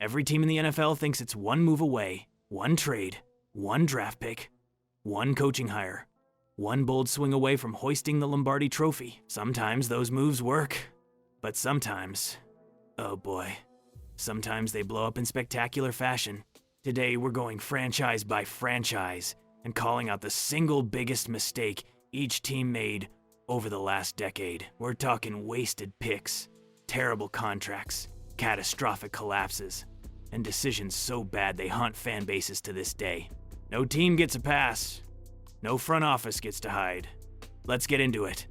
Every team in the NFL thinks it's one move away, one trade, one draft pick, one coaching hire, one bold swing away from hoisting the Lombardi Trophy. Sometimes those moves work, but sometimes, oh boy, sometimes they blow up in spectacular fashion. Today we're going franchise by franchise and calling out the single biggest mistake each team made over the last decade. We're talking wasted picks, terrible contracts, catastrophic collapses, and decisions so bad they haunt fan bases to this day. No team gets a pass. No front office gets to hide. Let's get into it.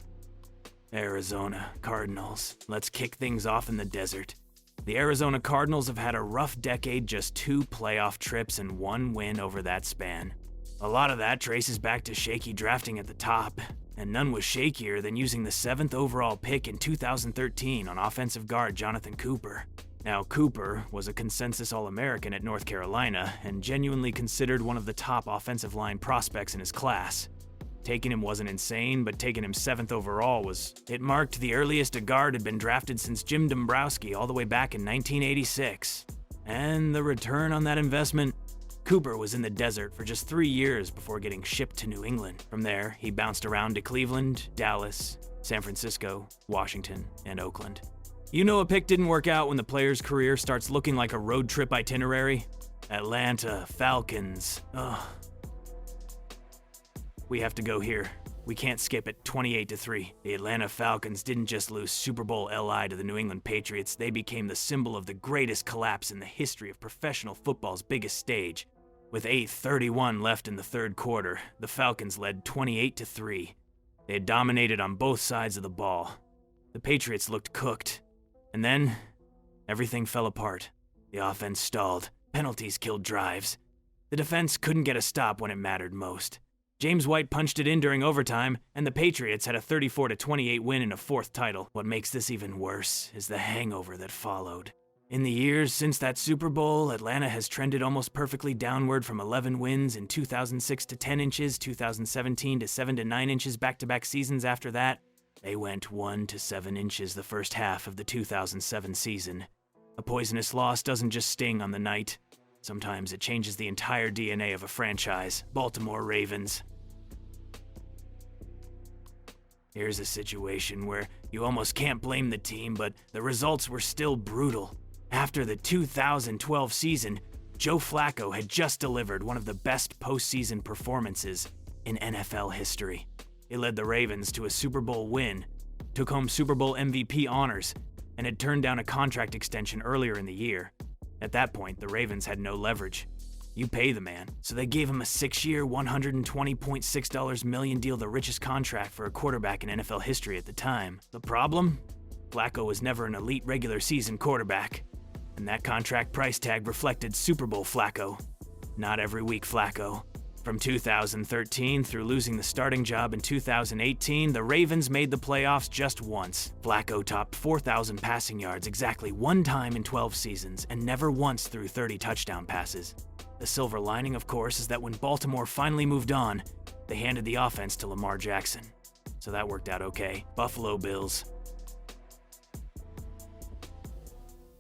Arizona Cardinals. Let's kick things off in the desert. The Arizona Cardinals have had a rough decade, just 2 playoff trips and 1 win over that span. A lot of that traces back to shaky drafting at the top, and none was shakier than using the 7th overall pick in 2013 on offensive guard Jonathan Cooper. Now, Cooper was a consensus All-American at North Carolina and genuinely considered one of the top offensive line prospects in his class. Taking him wasn't insane, but taking him 7th overall it marked the earliest a guard had been drafted since Jim Dombrowski all the way back in 1986. And the return on that investment? Cooper was in the desert for just 3 years before getting shipped to New England. From there, he bounced around to Cleveland, Dallas, San Francisco, Washington, and Oakland. You know a pick didn't work out when the player's career starts looking like a road trip itinerary? Atlanta Falcons. Ugh. We have to go here. We can't skip it. 28-3. The Atlanta Falcons didn't just lose Super Bowl LI to the New England Patriots, they became the symbol of the greatest collapse in the history of professional football's biggest stage. With 8:31 left in the third quarter, the Falcons led 28-3. They had dominated on both sides of the ball. The Patriots looked cooked. And then, everything fell apart. The offense stalled. Penalties killed drives. The defense couldn't get a stop when it mattered most. James White punched it in during overtime, and the Patriots had a 34-28 win in a 4th title. What makes this even worse is the hangover that followed. In the years since that Super Bowl, Atlanta has trended almost perfectly downward from 11 wins in 2006 to 10 inches, 2017 to 7 to 9 inches back-to-back seasons after that. They went 1 to 7 inches the first half of the 2007 season. A poisonous loss doesn't just sting on the night. Sometimes it changes the entire DNA of a franchise. Baltimore Ravens. Here's a situation where you almost can't blame the team, but the results were still brutal. After the 2012 season, Joe Flacco had just delivered one of the best postseason performances in NFL history. He led the Ravens to a Super Bowl win, took home Super Bowl MVP honors, and had turned down a contract extension earlier in the year. At that point, the Ravens had no leverage. You pay the man, so they gave him a 6-year, $120.6 million deal, the richest contract for a quarterback in NFL history at the time. The problem? Flacco was never an elite regular season quarterback, and that contract price tag reflected Super Bowl Flacco, not every week Flacco. From 2013 through losing the starting job in 2018, the Ravens made the playoffs just once. Flacco topped 4,000 passing yards exactly 1 time in 12 seasons, and never once threw 30 touchdown passes. The silver lining, of course, is that when Baltimore finally moved on, they handed the offense to Lamar Jackson. So that worked out okay. Buffalo Bills.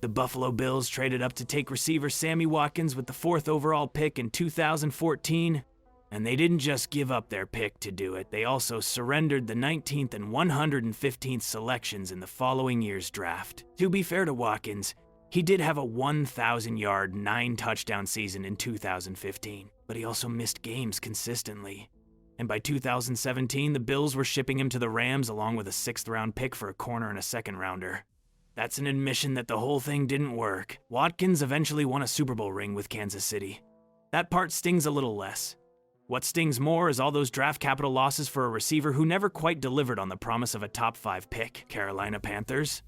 The Buffalo Bills traded up to take receiver Sammy Watkins with the 4th overall pick in 2014. And they didn't just give up their pick to do it, they also surrendered the 19th and 115th selections in the following year's draft. To be fair to Watkins, he did have a 1,000-yard, 9-touchdown season in 2015, but he also missed games consistently. And by 2017, the Bills were shipping him to the Rams along with a 6th-round pick for a corner and a 2nd-rounder. That's an admission that the whole thing didn't work. Watkins eventually won a Super Bowl ring with Kansas City. That part stings a little less. What stings more is all those draft capital losses for a receiver who never quite delivered on the promise of a top 5 pick. Carolina Panthers.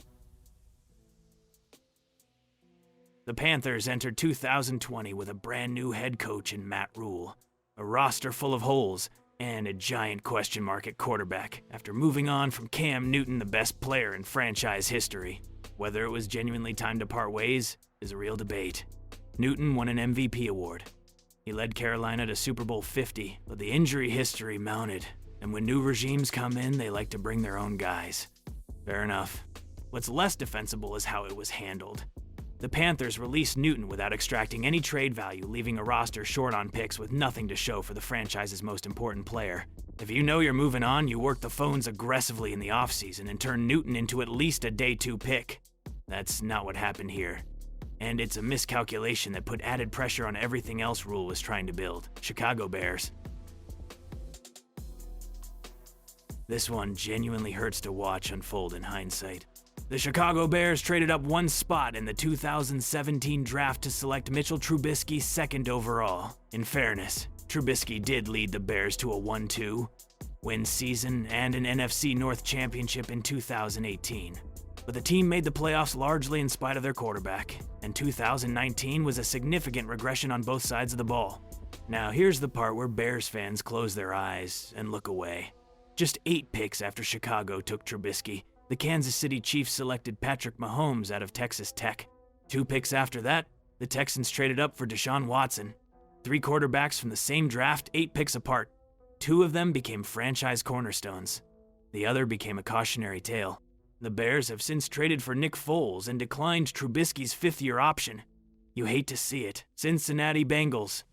The Panthers entered 2020 with a brand new head coach in Matt Rule, a roster full of holes, and a giant question mark at quarterback after moving on from Cam Newton, the best player in franchise history. Whether it was genuinely time to part ways is a real debate. Newton won an MVP award. He led Carolina to Super Bowl 50, but the injury history mounted, and when new regimes come in, they like to bring their own guys. Fair enough. What's less defensible is how it was handled. The Panthers released Newton without extracting any trade value, leaving a roster short on picks with nothing to show for the franchise's most important player. If you know you're moving on, you work the phones aggressively in the offseason and turn Newton into at least a day 2 pick. That's not what happened here. And it's a miscalculation that put added pressure on everything else Rule was trying to build. Chicago Bears. This one genuinely hurts to watch unfold in hindsight. The Chicago Bears traded up 1 spot in the 2017 draft to select Mitchell Trubisky 2nd overall. In fairness, Trubisky did lead the Bears to a 1-2 win season and an NFC North championship in 2018. But the team made the playoffs largely in spite of their quarterback, and 2019 was a significant regression on both sides of the ball. Now here's the part where Bears fans close their eyes and look away. Just 8 picks after Chicago took Trubisky, the Kansas City Chiefs selected Patrick Mahomes out of Texas Tech. 2 picks after that, the Texans traded up for Deshaun Watson. 3 quarterbacks from the same draft, 8 picks apart. 2 of them became franchise cornerstones. The other became a cautionary tale. The Bears have since traded for Nick Foles and declined Trubisky's 5th-year option. You hate to see it. Cincinnati Bengals.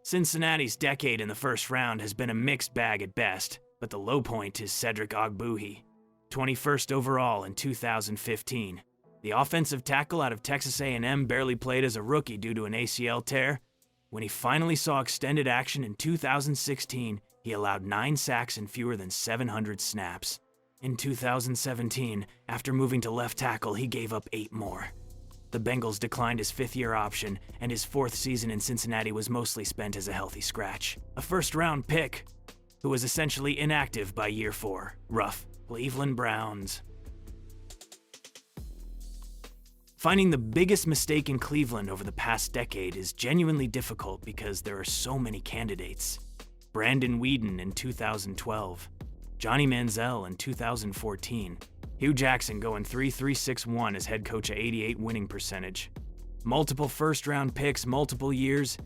Cincinnati's decade in the first round has been a mixed bag at best, but the low point is Cedric Ogbuhi, 21st overall in 2015. The offensive tackle out of Texas A&M barely played as a rookie due to an ACL tear. When he finally saw extended action in 2016, he allowed 9 sacks and fewer than 700 snaps. In 2017, after moving to left tackle, he gave up 8 more. The Bengals declined his 5th-year option, and his 4th season in Cincinnati was mostly spent as a healthy scratch. A first-round pick, who was essentially inactive by year 4. Rough. Cleveland Browns. Finding the biggest mistake in Cleveland over the past decade is genuinely difficult because there are so many candidates. Brandon Weeden in 2012, Johnny Manziel in 2014, Hugh Jackson going 3.361 as head coach at 88 winning percentage. Multiple first-round picks, multiple years,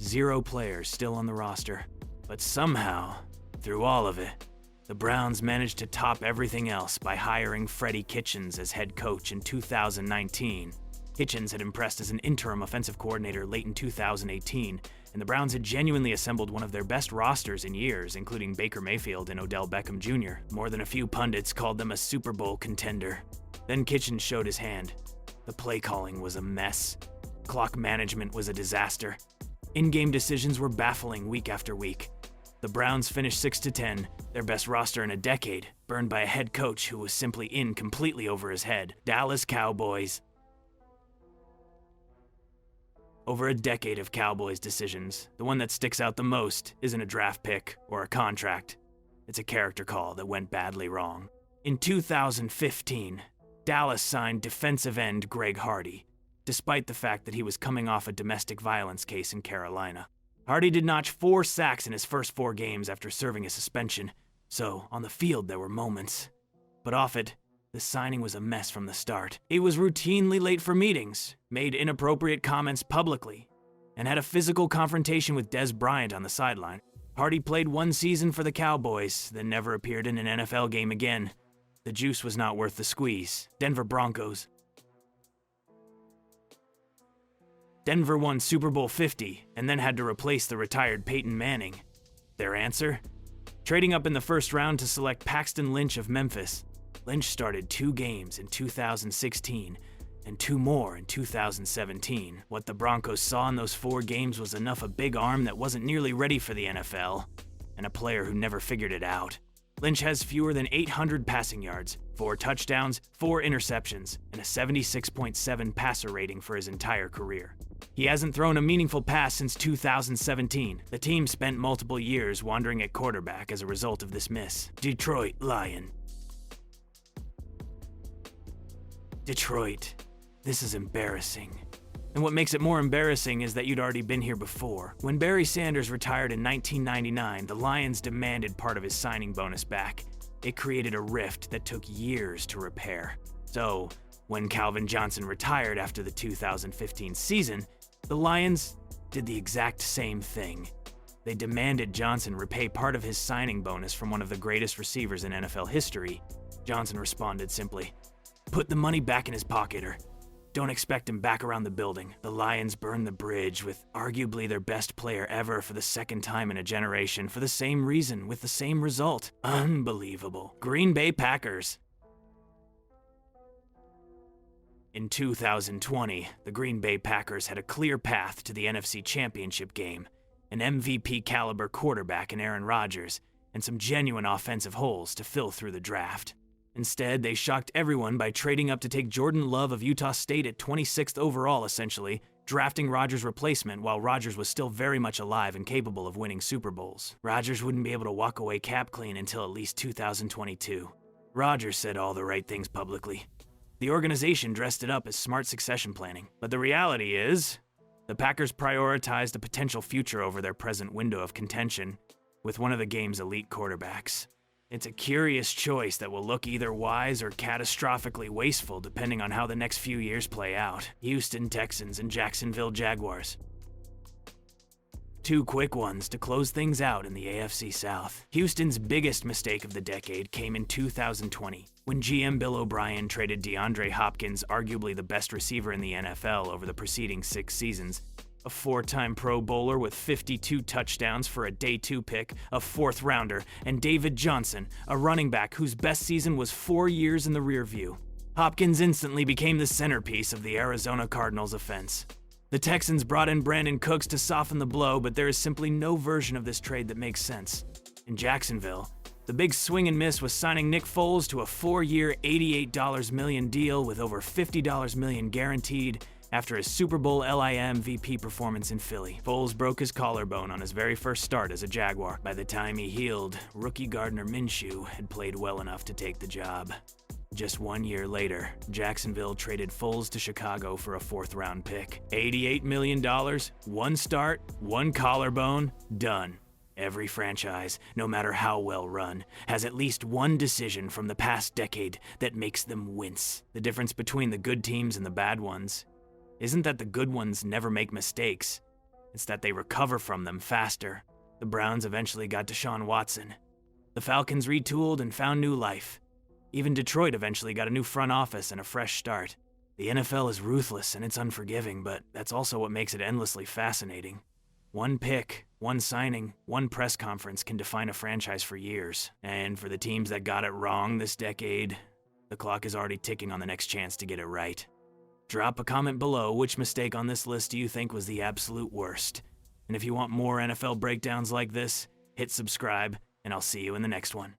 0 players still on the roster. But somehow, through all of it, the Browns managed to top everything else by hiring Freddie Kitchens as head coach in 2019. Kitchens had impressed as an interim offensive coordinator late in 2018, and the Browns had genuinely assembled one of their best rosters in years, including Baker Mayfield and Odell Beckham Jr. More than a few pundits called them a Super Bowl contender. Then Kitchens showed his hand. The play calling was a mess. Clock management was a disaster. In-game decisions were baffling week after week. The Browns finished 6-10, their best roster in a decade, burned by a head coach who was simply in completely over his head. Dallas Cowboys. Over a decade of Cowboys decisions, the one that sticks out the most isn't a draft pick or a contract. It's a character call that went badly wrong. In 2015, Dallas signed defensive end Greg Hardy, despite the fact that he was coming off a domestic violence case in Carolina. Hardy did notch 4 sacks in his first 4 games after serving a suspension, so on the field there were moments. But off it, the signing was a mess from the start. He was routinely late for meetings, made inappropriate comments publicly, and had a physical confrontation with Des Bryant on the sideline. Hardy played 1 season for the Cowboys, then never appeared in an NFL game again. The juice was not worth the squeeze. Denver Broncos. Denver won Super Bowl 50 and then had to replace the retired Peyton Manning. Their answer? Trading up in the first round to select Paxton Lynch of Memphis. Lynch started 2 games in 2016 and 2 more in 2017. What the Broncos saw in those 4 games was enough a big arm that wasn't nearly ready for the NFL, and a player who never figured it out. Lynch has fewer than 800 passing yards, 4 touchdowns, 4 interceptions, and a 76.7 passer rating for his entire career. He hasn't thrown a meaningful pass since 2017. The team spent multiple years wandering at quarterback as a result of this miss. Detroit Lion. Detroit. This is embarrassing. And what makes it more embarrassing is that you'd already been here before. When Barry Sanders retired in 1999, the Lions demanded part of his signing bonus back. It created a rift that took years to repair. So, when Calvin Johnson retired after the 2015 season, the Lions did the exact same thing. They demanded Johnson repay part of his signing bonus from one of the greatest receivers in NFL history. Johnson responded simply, Put the money back in his pocket or don't expect him back around the building. The Lions burned the bridge with arguably their best player ever for the second time in a generation for the same reason, with the same result. Unbelievable. Green Bay Packers. In 2020, the Green Bay Packers had a clear path to the NFC Championship game, an MVP-caliber quarterback in Aaron Rodgers, and some genuine offensive holes to fill through the draft. Instead, they shocked everyone by trading up to take Jordan Love of Utah State at 26th overall, essentially, drafting Rodgers' replacement while Rodgers was still very much alive and capable of winning Super Bowls. Rodgers wouldn't be able to walk away cap clean until at least 2022. Rodgers said all the right things publicly. The organization dressed it up as smart succession planning. But the reality is, the Packers prioritized a potential future over their present window of contention with one of the game's elite quarterbacks. It's a curious choice that will look either wise or catastrophically wasteful depending on how the next few years play out. Houston Texans and Jacksonville Jaguars. Two quick ones to close things out in the AFC South. Houston's biggest mistake of the decade came in 2020, when GM Bill O'Brien traded DeAndre Hopkins, arguably the best receiver in the NFL over the preceding 6 seasons, a 4-time Pro Bowler with 52 touchdowns for a Day 2 pick, a 4th rounder, and David Johnson, a running back whose best season was 4 years in the rear view. Hopkins instantly became the centerpiece of the Arizona Cardinals offense. The Texans brought in Brandon Cooks to soften the blow, but there is simply no version of this trade that makes sense. In Jacksonville, the big swing and miss was signing Nick Foles to a 4-year, $88 million deal with over $50 million guaranteed after his Super Bowl LIM MVP performance in Philly. Foles broke his collarbone on his very first start as a Jaguar. By the time he healed, rookie Gardner Minshew had played well enough to take the job. Just 1 year later, Jacksonville traded Foles to Chicago for a 4th-round pick. $88 million, 1 start, 1 collarbone, done. Every franchise, no matter how well run, has at least one decision from the past decade that makes them wince. The difference between the good teams and the bad ones isn't that the good ones never make mistakes, it's that they recover from them faster. The Browns eventually got Deshaun Watson. The Falcons retooled and found new life. Even Detroit eventually got a new front office and a fresh start. The NFL is ruthless and it's unforgiving, but that's also what makes it endlessly fascinating. One pick, one signing, one press conference can define a franchise for years. And for the teams that got it wrong this decade, the clock is already ticking on the next chance to get it right. Drop a comment below which mistake on this list do you think was the absolute worst. And if you want more NFL breakdowns like this, hit subscribe, and I'll see you in the next one.